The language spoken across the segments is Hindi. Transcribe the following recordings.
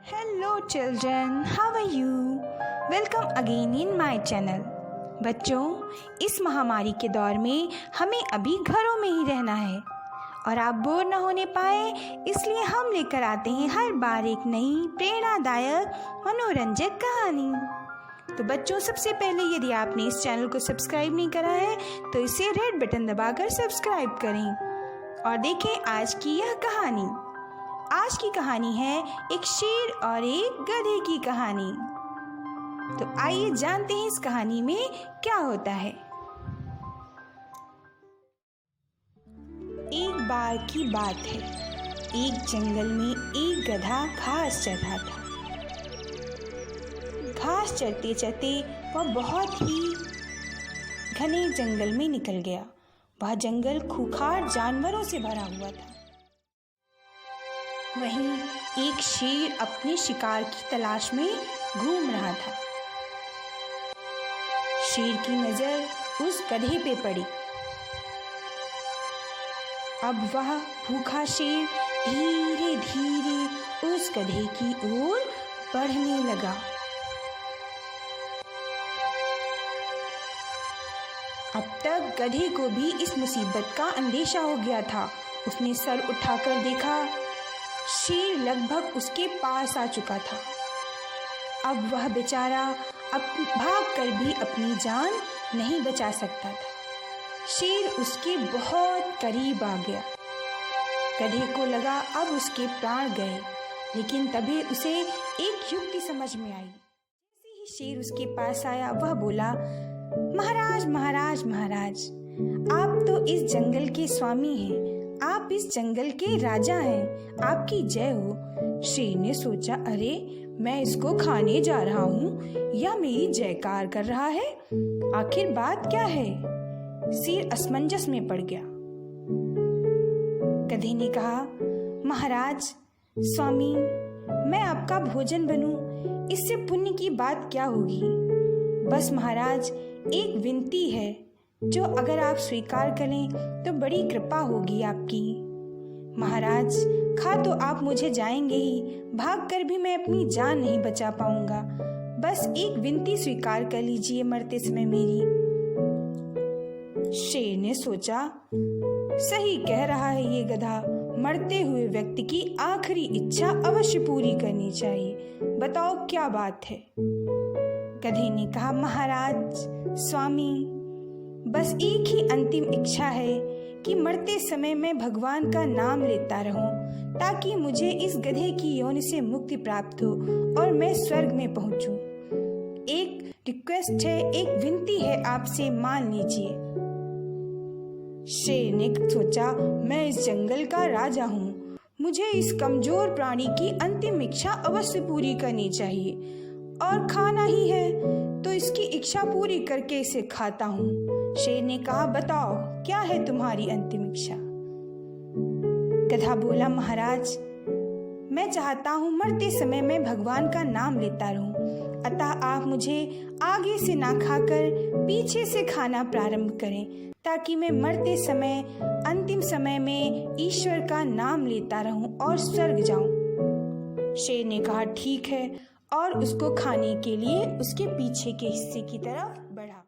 Hello children, how are you? Welcome again in my channel. बच्चों, इस महामारी के दौर में हमें अभी घरों में ही रहना है और आप बोर न होने पाए इसलिए हम लेकर आते हैं हर बार एक नई प्रेरणादायक मनोरंजक कहानी। तो बच्चों, सबसे पहले यदि आपने इस चैनल को सब्सक्राइब नहीं करा है तो इसे रेड बटन दबाकर सब्सक्राइब करें और देखें आज की यह कहानी। आज की कहानी है एक शेर और एक गधे की कहानी। तो आइए जानते हैं इस कहानी में क्या होता है। एक बार की बात है, एक जंगल में एक गधा घास चर रहा था। घास चरते चरते वह बहुत ही घने जंगल में निकल गया। वह जंगल खूंखार जानवरों से भरा हुआ था। वहीं एक शेर अपने शिकार की तलाश में घूम रहा था। शेर की नजर उस गधे पे पड़ी। अब वह भूखा शेर धीरे धीरे उस गधे की ओर बढ़ने लगा। अब तक गधे को भी इस मुसीबत का अंदेशा हो गया था। उसने सर उठाकर देखा, शेर लगभग उसके पास आ चुका था। अब वह बेचारा भागकर भी अपनी जान नहीं बचा सकता था। शेर उसके बहुत करीब आ गया। गधे को लगा अब उसके प्राण गए, लेकिन तभी उसे एक युक्ति समझ में आई। जैसे ही शेर उसके पास आया वह बोला, महाराज महाराज महाराज, आप तो इस जंगल के स्वामी हैं, आप इस जंगल के राजा हैं, आपकी जय हो। शेर ने सोचा, अरे मैं इसको खाने जा रहा हूँ या मेरी जयकार कर रहा है, आखिर बात क्या है। शेर असमंजस में पड़ गया। गधे ने कहा, महाराज स्वामी, मैं आपका भोजन बनूं, इससे पुण्य की बात क्या होगी। बस महाराज एक विनती है, जो अगर आप स्वीकार करें तो बड़ी कृपा होगी आपकी। महाराज, खा तो आप मुझे जाएंगे ही, भागकर भी मैं अपनी जान नहीं बचा पाऊंगा। बस एक विनती स्वीकार कर लीजिए मरते समय मेरी। शेर ने सोचा, सही कह रहा है ये गधा, मरते हुए व्यक्ति की आखिरी इच्छा अवश्य पूरी करनी चाहिए। बताओ क्या बात है। गधे ने कहा, महाराज स्वामी, बस एक ही अंतिम इच्छा है कि मरते समय मैं भगवान का नाम लेता रहूं, ताकि मुझे इस गधे की योनि से मुक्ति प्राप्त हो और मैं स्वर्ग में पहुंचूं। एक रिक्वेस्ट है, एक विनती है आपसे, मान लीजिए। शेर ने सोचा, मैं इस जंगल का राजा हूँ, मुझे इस कमजोर प्राणी की अंतिम इच्छा अवश्य पूरी करनी चाहिए और खाना ही है तो इसकी इच्छा पूरी करके इसे खाता हूँ। शेर ने कहा, बताओ क्या है तुम्हारी अंतिम इच्छा। गधा बोला, महाराज मैं चाहता हूँ मरते समय मैं भगवान का नाम लेता रहूं, अतः आप मुझे आगे से ना खाकर पीछे से खाना प्रारंभ करें, ताकि मैं मरते समय अंतिम समय में ईश्वर का नाम लेता रहूं और स्वर्ग जाऊं। शेर ने कहा, ठीक है, और उसको खाने के लिए उसके पीछे के हिस्से की तरफ बढ़ा।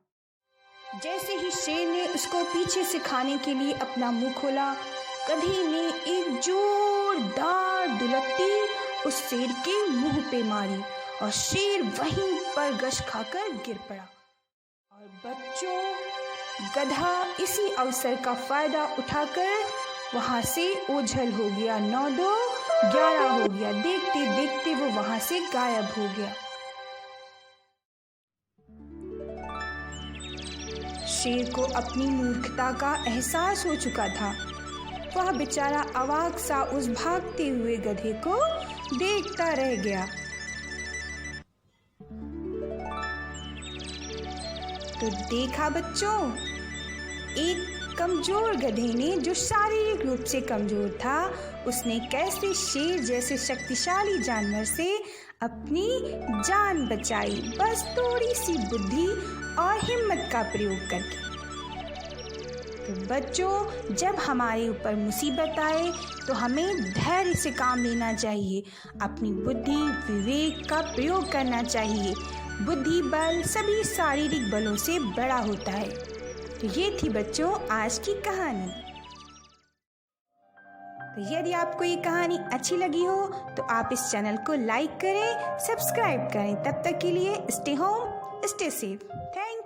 जैसे ही शेर ने उसको पीछे से खाने के लिए अपना मुंह खोला, गधे ने एक जोरदार दुलत्ती उस शेर के मुंह पे मारी और शेर वहीं पर गश खाकर गिर पड़ा। और बच्चों, गधा इसी अवसर का फायदा उठाकर वहां से ओझल हो गया। 9-2 11 हो गया। देखते देखते वो वहां से गायब हो गया। शेर को अपनी मूर्खता का एहसास हो चुका था। वह बेचारा अवाक सा उस भागते हुए गधे को देखता रह गया। तो देखा बच्चों, एक कमजोर गधे ने, जो शारीरिक रूप से कमजोर था, उसने कैसे शेर जैसे शक्तिशाली जानवर से अपनी जान बचाई, बस थोड़ी सी बुद्धि और हिम्मत का प्रयोग करके। तो बच्चों, जब हमारे ऊपर मुसीबत आए तो हमें धैर्य से काम लेना चाहिए, अपनी बुद्धि विवेक का प्रयोग करना चाहिए। बुद्धि बल सभी शारीरिक बलों से बड़ा होता है। तो ये थी बच्चों आज की कहानी। तो यदि आपको ये कहानी अच्छी लगी हो तो आप इस चैनल को लाइक करें, सब्सक्राइब करें। तब तक के लिए stay home, stay safe. Thank